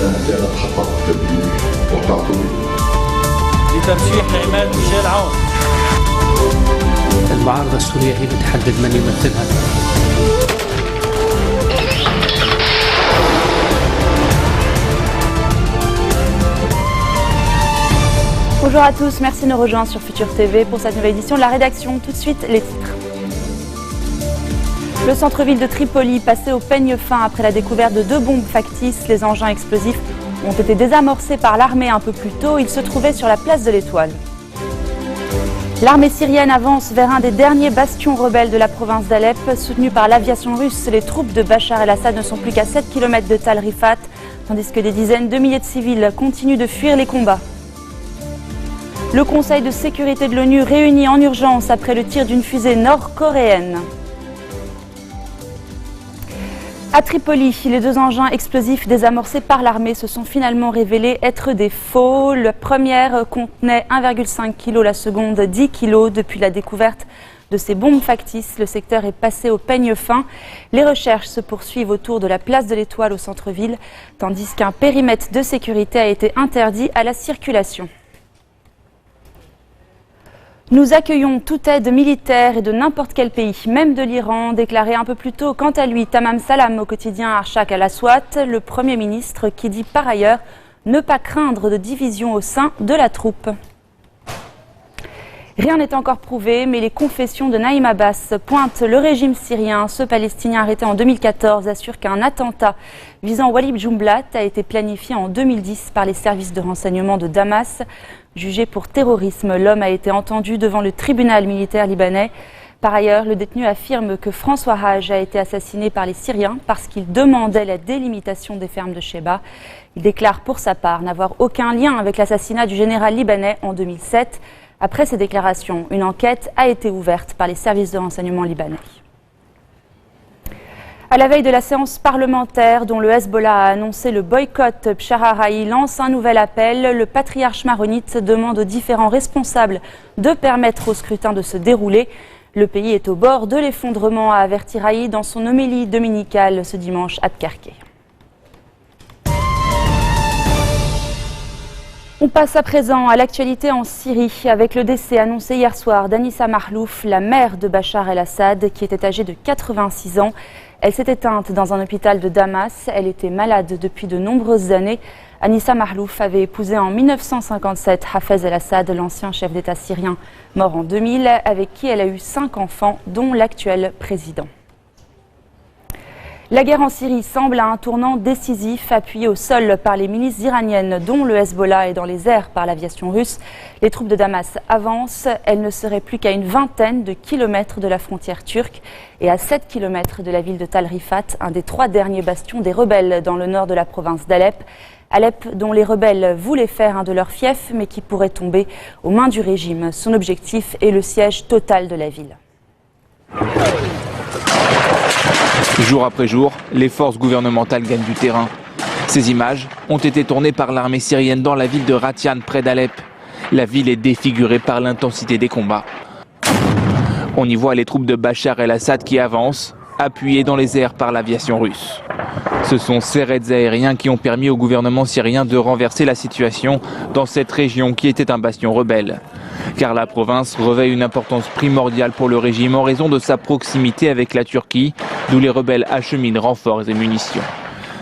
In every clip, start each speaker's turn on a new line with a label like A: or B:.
A: كانت حققت وقعت
B: لترشيح عماد ميشيل عون.
C: المعارضة السورية هي بتحدد من يمثلها.
D: Bonjour à tous, merci de nous rejoindre sur Futur TV pour cette nouvelle édition de la rédaction. Tout de suite, les titres. Le centre-ville de Tripoli passé au peigne fin après la découverte de 2 bombes factices. Les engins explosifs ont été désamorcés par l'armée un peu plus tôt. Ils se trouvaient sur la place de l'Étoile. L'armée syrienne avance vers un des derniers bastions rebelles de la province d'Alep. Soutenue par l'aviation russe, les troupes de Bachar el-Assad ne sont plus qu'à 7 km de Tal Rifat, tandis que des dizaines de milliers de civils continuent de fuir les combats. Le Conseil de sécurité de l'ONU réuni en urgence après le tir d'une fusée nord-coréenne. À Tripoli, les 2 engins explosifs désamorcés par l'armée se sont finalement révélés être des faux. La première contenait 1,5 kg, la seconde 10 kg. Depuis la découverte de ces bombes factices, le secteur est passé au peigne fin. Les recherches se poursuivent autour de la place de l'Étoile au centre-ville, tandis qu'un périmètre de sécurité a été interdit à la circulation. Nous accueillons toute aide militaire et de n'importe quel pays, même de l'Iran, déclaré un peu plus tôt quant à lui Tamam Salam au quotidien Arshak al-Aswat, le Premier ministre qui dit par ailleurs ne pas craindre de division au sein de la troupe. Rien n'est encore prouvé, mais les confessions de Naïm Abbas pointent le régime syrien. Ce Palestinien arrêté en 2014 assure qu'un attentat visant Walid Jumblat a été planifié en 2010 par les services de renseignement de Damas. Jugé pour terrorisme, l'homme a été entendu devant le tribunal militaire libanais. Par ailleurs, le détenu affirme que François Haj a été assassiné par les Syriens parce qu'il demandait la délimitation des fermes de Sheba. Il déclare pour sa part n'avoir aucun lien avec l'assassinat du général libanais en 2007. Après ces déclarations, une enquête a été ouverte par les services de renseignement libanais. À la veille de la séance parlementaire dont le Hezbollah a annoncé le boycott, Pshara-Raï lance un nouvel appel. Le patriarche maronite demande aux différents responsables de permettre au scrutin de se dérouler. Le pays est au bord de l'effondrement, a averti Raï dans son homélie dominicale ce dimanche à Tkarké. On passe à présent à l'actualité en Syrie avec le décès annoncé hier soir d'Anissa Mahlouf, la mère de Bachar el-Assad, qui était âgée de 86 ans. Elle s'est éteinte dans un hôpital de Damas. Elle était malade depuis de nombreuses années. Anissa Mahlouf avait épousé en 1957 Hafez el-Assad, l'ancien chef d'État syrien mort en 2000, avec qui elle a eu 5 enfants, dont l'actuel président. La guerre en Syrie semble à un tournant décisif, appuyée au sol par les milices iraniennes, dont le Hezbollah, et dans les airs par l'aviation russe. Les troupes de Damas avancent. Elles ne seraient plus qu'à une vingtaine de kilomètres de la frontière turque et à 7 kilomètres de la ville de Tal Rifat, un des 3 derniers bastions des rebelles dans le nord de la province d'Alep. Alep, dont les rebelles voulaient faire un de leurs fiefs, mais qui pourrait tomber aux mains du régime. Son objectif est le siège total de la ville.
E: Jour après jour, les forces gouvernementales gagnent du terrain. Ces images ont été tournées par l'armée syrienne dans la ville de Ratian, près d'Alep. La ville est défigurée par l'intensité des combats. On y voit les troupes de Bachar el-Assad qui avancent, appuyées dans les airs par l'aviation russe. Ce sont ces raids aériens qui ont permis au gouvernement syrien de renverser la situation dans cette région qui était un bastion rebelle. Car la province revêt une importance primordiale pour le régime en raison de sa proximité avec la Turquie, d'où les rebelles acheminent renforts et munitions.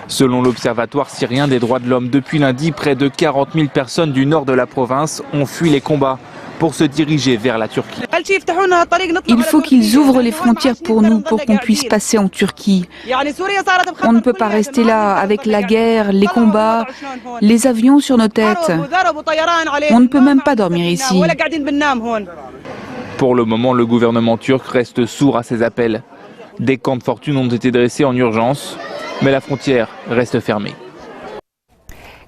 E: Selon l'Observatoire syrien des droits de l'homme, depuis lundi, près de 40 000 personnes du nord de la province ont fui les combats pour se diriger vers la Turquie.
F: Il faut qu'ils ouvrent les frontières pour nous, pour qu'on puisse passer en Turquie. On ne peut pas rester là avec la guerre, les combats, les avions sur nos têtes. On ne peut même pas dormir ici.
E: Pour le moment, le gouvernement turc reste sourd à ces appels. Des camps de fortune ont été dressés en urgence, mais la frontière reste fermée.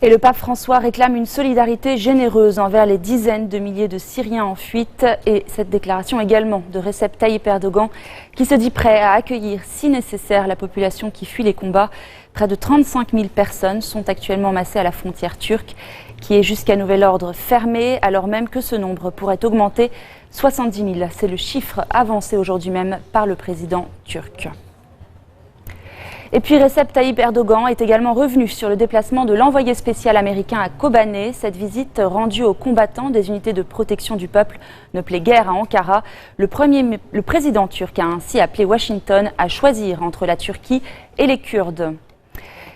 D: Et le pape François réclame une solidarité généreuse envers les dizaines de milliers de Syriens en fuite. Et cette déclaration également de Recep Tayyip Erdogan, qui se dit prêt à accueillir, si nécessaire, la population qui fuit les combats. Près de 35 000 personnes sont actuellement massées à la frontière turque, qui est jusqu'à nouvel ordre fermée, alors même que ce nombre pourrait augmenter. 70 000, c'est le chiffre avancé aujourd'hui même par le président turc. Et puis Recep Tayyip Erdogan est également revenu sur le déplacement de l'envoyé spécial américain à Kobané. Cette visite rendue aux combattants des unités de protection du peuple ne plaît guère à Ankara. Le président turc a ainsi appelé Washington à choisir entre la Turquie et les Kurdes.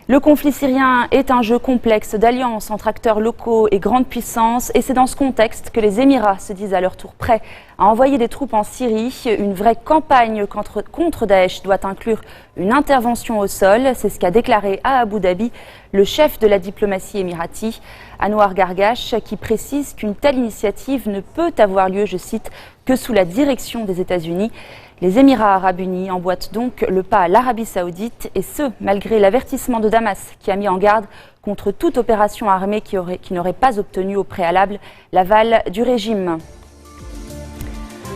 D: Le conflit syrien est un jeu complexe d'alliances entre acteurs locaux et grandes puissances et c'est dans ce contexte que les Émirats se disent à leur tour prêts à envoyer des troupes en Syrie. Une vraie campagne contre Daesh doit inclure une intervention au sol. C'est ce qu'a déclaré à Abu Dhabi le chef de la diplomatie émirati, Anwar Gargash, qui précise qu'une telle initiative ne peut avoir lieu, je cite, que sous la direction des États-Unis. Les Émirats arabes unis emboîtent donc le pas à l'Arabie saoudite et ce, malgré l'avertissement de Damas qui a mis en garde contre toute opération armée qui n'aurait pas obtenu au préalable l'aval du régime.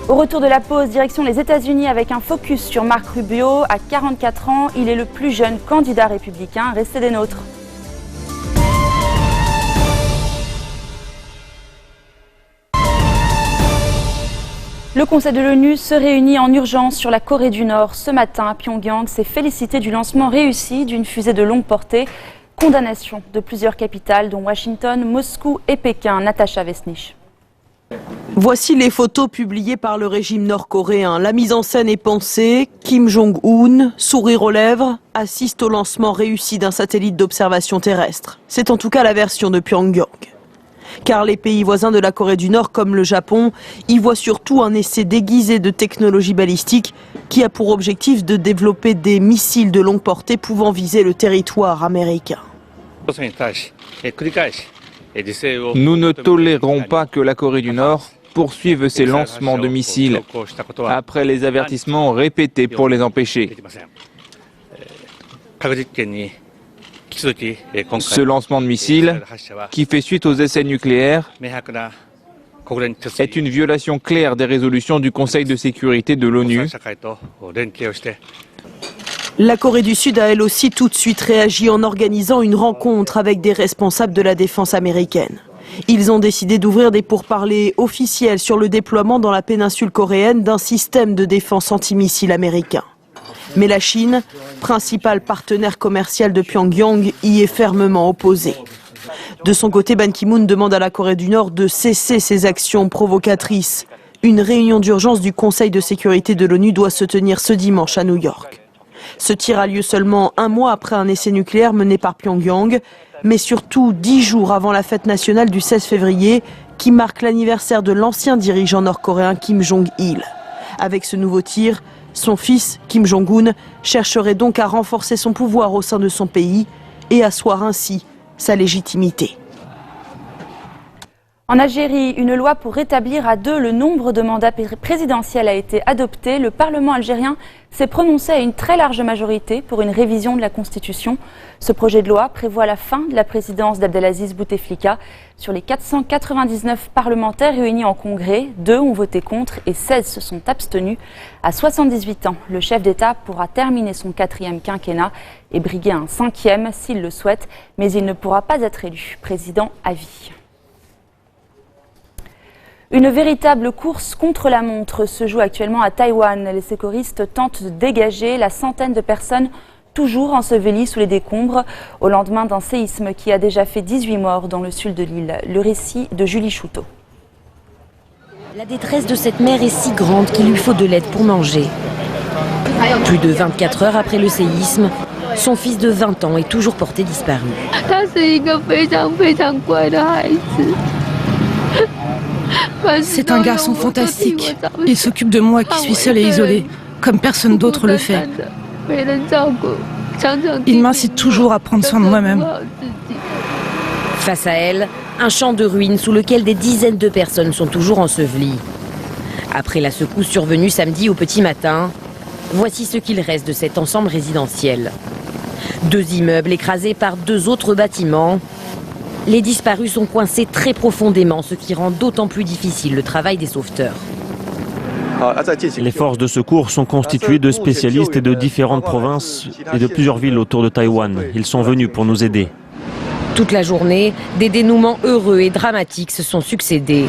D: Au retour de la pause, direction les États-Unis avec un focus sur Marc Rubio. À 44 ans, il est le plus jeune candidat républicain. Restez des nôtres. Le Conseil de l'ONU se réunit en urgence sur la Corée du Nord. Ce matin, Pyongyang s'est félicité du lancement réussi d'une fusée de longue portée. Condamnation de plusieurs capitales, dont Washington, Moscou et Pékin. Natacha Vesnich.
G: Voici les photos publiées par le régime nord-coréen. La mise en scène est pensée. Kim Jong-un, sourire aux lèvres, assiste au lancement réussi d'un satellite d'observation terrestre. C'est en tout cas la version de Pyongyang. Car les pays voisins de la Corée du Nord, comme le Japon, y voient surtout un essai déguisé de technologie balistique qui a pour objectif de développer des missiles de longue portée pouvant viser le territoire américain.
E: Nous ne tolérerons pas que la Corée du Nord poursuive ses lancements de missiles après les avertissements répétés pour les empêcher. Ce lancement de missiles, qui fait suite aux essais nucléaires, est une violation claire des résolutions du Conseil de sécurité de l'ONU.
G: La Corée du Sud a elle aussi tout de suite réagi en organisant une rencontre avec des responsables de la défense américaine. Ils ont décidé d'ouvrir des pourparlers officiels sur le déploiement dans la péninsule coréenne d'un système de défense antimissile américain. Mais la Chine, principal partenaire commercial de Pyongyang, y est fermement opposée. De son côté, Ban Ki-moon demande à la Corée du Nord de cesser ses actions provocatrices. Une réunion d'urgence du Conseil de sécurité de l'ONU doit se tenir ce dimanche à New York. Ce tir a lieu seulement un mois après un essai nucléaire mené par Pyongyang, mais surtout 10 jours avant la fête nationale du 16 février, qui marque l'anniversaire de l'ancien dirigeant nord-coréen Kim Jong-il. Avec ce nouveau tir, son fils, Kim Jong-un, chercherait donc à renforcer son pouvoir au sein de son pays et asseoir ainsi sa légitimité.
D: En Algérie, une loi pour rétablir à 2 le nombre de mandats présidentiels a été adoptée. Le Parlement algérien s'est prononcé à une très large majorité pour une révision de la Constitution. Ce projet de loi prévoit la fin de la présidence d'Abdelaziz Bouteflika. Sur les 499 parlementaires réunis en congrès, 2 ont voté contre et 16 se sont abstenus. À 78 ans, le chef d'État pourra terminer son 4e quinquennat et briguer un 5e s'il le souhaite, mais il ne pourra pas être élu président à vie. Une véritable course contre la montre se joue actuellement à Taïwan. Les secouristes tentent de dégager la centaine de personnes toujours ensevelies sous les décombres au lendemain d'un séisme qui a déjà fait 18 morts dans le sud de l'île. Le récit de Julie Chouteau.
H: La détresse de cette mère est si grande qu'il lui faut de l'aide pour manger. Plus de 24 heures après le séisme, son fils de 20 ans est toujours porté disparu.
I: C'est un garçon fantastique. Il s'occupe de moi qui suis seule et isolée, comme personne d'autre le fait. Il m'incite toujours à prendre soin de moi-même.
H: Face à elle, un champ de ruines sous lequel des dizaines de personnes sont toujours ensevelies. Après la secousse survenue samedi au petit matin, voici ce qu'il reste de cet ensemble résidentiel. 2 immeubles écrasés par 2 autres bâtiments. Les disparus sont coincés très profondément, ce qui rend d'autant plus difficile le travail des sauveteurs.
J: Les forces de secours sont constituées de spécialistes et de différentes provinces et de plusieurs villes autour de Taïwan. Ils sont venus pour nous aider.
H: Toute la journée, des dénouements heureux et dramatiques se sont succédés.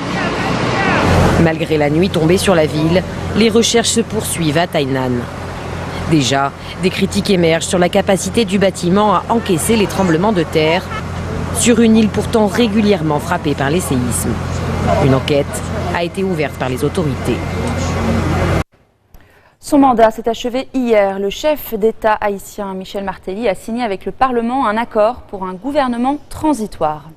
H: Malgré la nuit tombée sur la ville, les recherches se poursuivent à Tainan. Déjà, des critiques émergent sur la capacité du bâtiment à encaisser les tremblements de terre sur une île pourtant régulièrement frappée par les séismes. Une enquête a été ouverte par les autorités.
D: Son mandat s'est achevé hier. Le chef d'État haïtien Michel Martelly a signé avec le Parlement un accord pour un gouvernement transitoire.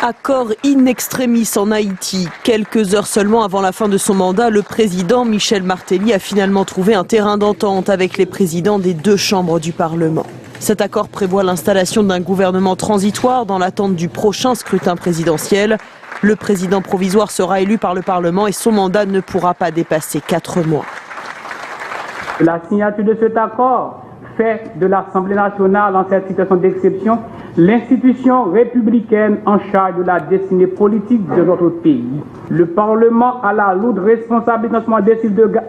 G: Accord in extremis en Haïti. Quelques heures seulement avant la fin de son mandat, le président Michel Martelly a finalement trouvé un terrain d'entente avec les présidents des deux chambres du Parlement. Cet accord prévoit l'installation d'un gouvernement transitoire dans l'attente du prochain scrutin présidentiel. Le président provisoire sera élu par le Parlement et son mandat ne pourra pas dépasser 4 mois.
K: La signature de cet accord fait de l'Assemblée nationale, en cette situation d'exception, l'institution républicaine en charge de la destinée politique de notre pays. Le Parlement a la lourde responsabilité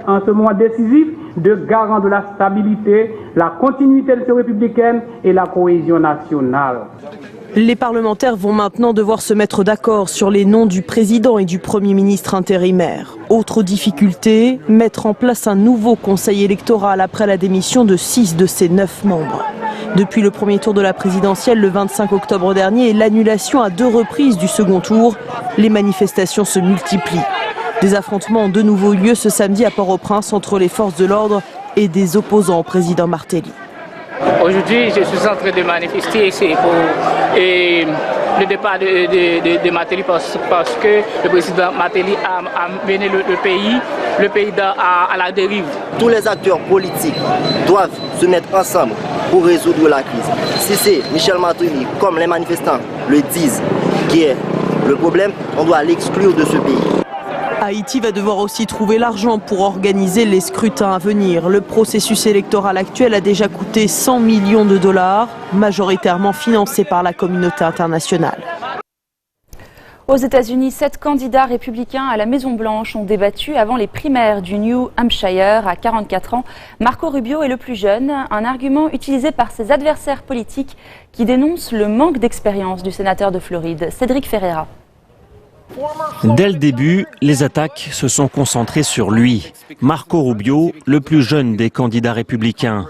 K: en ce moment décisif de garant de la stabilité, la continuité de ce républicaine et la cohésion nationale.
G: Les parlementaires vont maintenant devoir se mettre d'accord sur les noms du président et du Premier ministre intérimaire. Autre difficulté, mettre en place un nouveau conseil électoral après la démission de 6 de ses 9 membres. Depuis le premier tour de la présidentielle le 25 octobre dernier et l'annulation à 2 reprises du second tour, les manifestations se multiplient. Des affrontements ont de nouveau eu lieu ce samedi à Port-au-Prince entre les forces de l'ordre et des opposants au président Martelly.
L: Aujourd'hui, je suis en train de manifester ici pour le départ de Martelly parce que le président Martelly a mené le pays à la dérive.
M: Tous les acteurs politiques doivent se mettre ensemble pour résoudre la crise. Si c'est Michel Martelly, comme les manifestants le disent, qui est le problème, on doit l'exclure de ce pays.
G: Haïti va devoir aussi trouver l'argent pour organiser les scrutins à venir. Le processus électoral actuel a déjà coûté 100 millions de dollars, majoritairement financé par la communauté internationale.
D: Aux États-Unis, 7 candidats républicains à la Maison-Blanche ont débattu avant les primaires du New Hampshire. À 44 ans, Marco Rubio est le plus jeune, un argument utilisé par ses adversaires politiques qui dénoncent le manque d'expérience du sénateur de Floride, Cédric Ferreira.
J: Dès le début, les attaques se sont concentrées sur lui, Marco Rubio, le plus jeune des candidats républicains.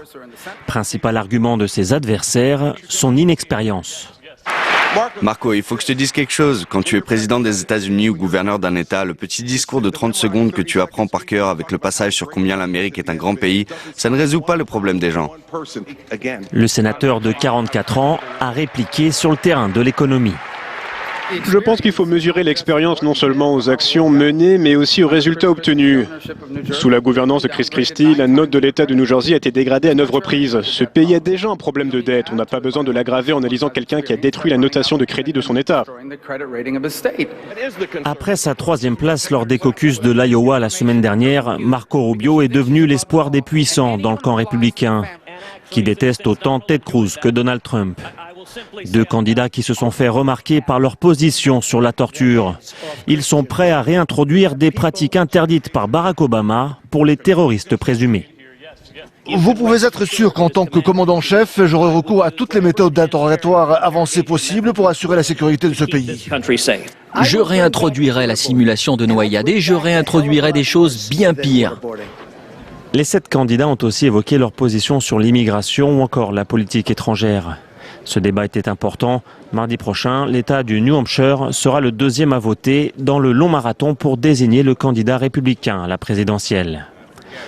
J: Principal argument de ses adversaires, son inexpérience.
N: Marco, il faut que je te dise quelque chose. Quand tu es président des États-Unis ou gouverneur d'un État, le petit discours de 30 secondes que tu apprends par cœur avec le passage sur combien l'Amérique est un grand pays, ça ne résout pas le problème des gens.
J: Le sénateur de 44 ans a répliqué sur le terrain de l'économie.
O: Je pense qu'il faut mesurer l'expérience non seulement aux actions menées, mais aussi aux résultats obtenus. Sous la gouvernance de Chris Christie, la note de l'État de New Jersey a été dégradée à 9 reprises. Ce pays a déjà un problème de dette. On n'a pas besoin de l'aggraver en élisant quelqu'un qui a détruit la notation de crédit de son État.
J: Après sa 3e place lors des caucus de l'Iowa la semaine dernière, Marco Rubio est devenu l'espoir des puissants dans le camp républicain, qui déteste autant Ted Cruz que Donald Trump. 2 candidats qui se sont fait remarquer par leur position sur la torture. Ils sont prêts à réintroduire des pratiques interdites par Barack Obama pour les terroristes présumés.
P: Vous pouvez être sûr qu'en tant que commandant-chef, j'aurai recours à toutes les méthodes d'interrogatoire avancées possibles pour assurer la sécurité de ce pays.
Q: Je réintroduirai la simulation de noyade et je réintroduirai des choses bien pires.
J: Les 7 candidats ont aussi évoqué leur position sur l'immigration ou encore la politique étrangère. Ce débat était important. Mardi prochain, l'État du New Hampshire sera le 2e à voter dans le long marathon pour désigner le candidat républicain à la présidentielle.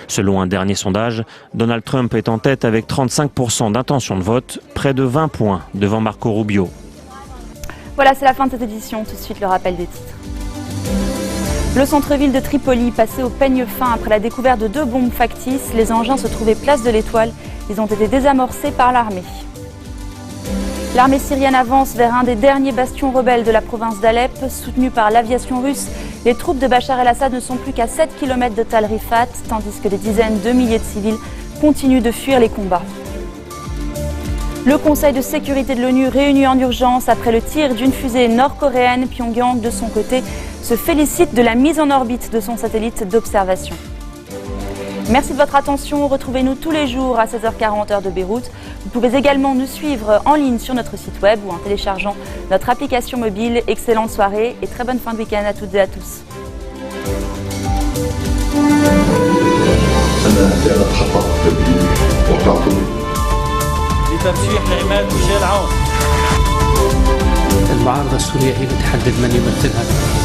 J: Selon un dernier sondage, Donald Trump est en tête avec 35% d'intention de vote, près de 20 points devant Marco Rubio.
D: Voilà, c'est la fin de cette édition. Tout de suite, le rappel des titres. Le centre-ville de Tripoli, passé au peigne fin après la découverte de 2 bombes factices. Les engins se trouvaient place de l'Étoile. Ils ont été désamorcés par l'armée. L'armée syrienne avance vers un des derniers bastions rebelles de la province d'Alep. Soutenue par l'aviation russe, les troupes de Bachar el-Assad ne sont plus qu'à 7 km de Tal Rifat, tandis que des dizaines de milliers de civils continuent de fuir les combats. Le Conseil de sécurité de l'ONU réuni en urgence après le tir d'une fusée nord-coréenne. Pyongyang, de son côté, se félicite de la mise en orbite de son satellite d'observation. Merci de votre attention. Retrouvez-nous tous les jours à 16h40 heure de Beyrouth. Vous pouvez également nous suivre en ligne sur notre site web ou en téléchargeant notre application mobile. Excellente soirée et très bonne fin de week-end à toutes et à tous.
A: وتعطوني.
B: لترشيح عماد ميشيل عون.
C: المعارضة السورية هي اللي تحدد من يمثلها.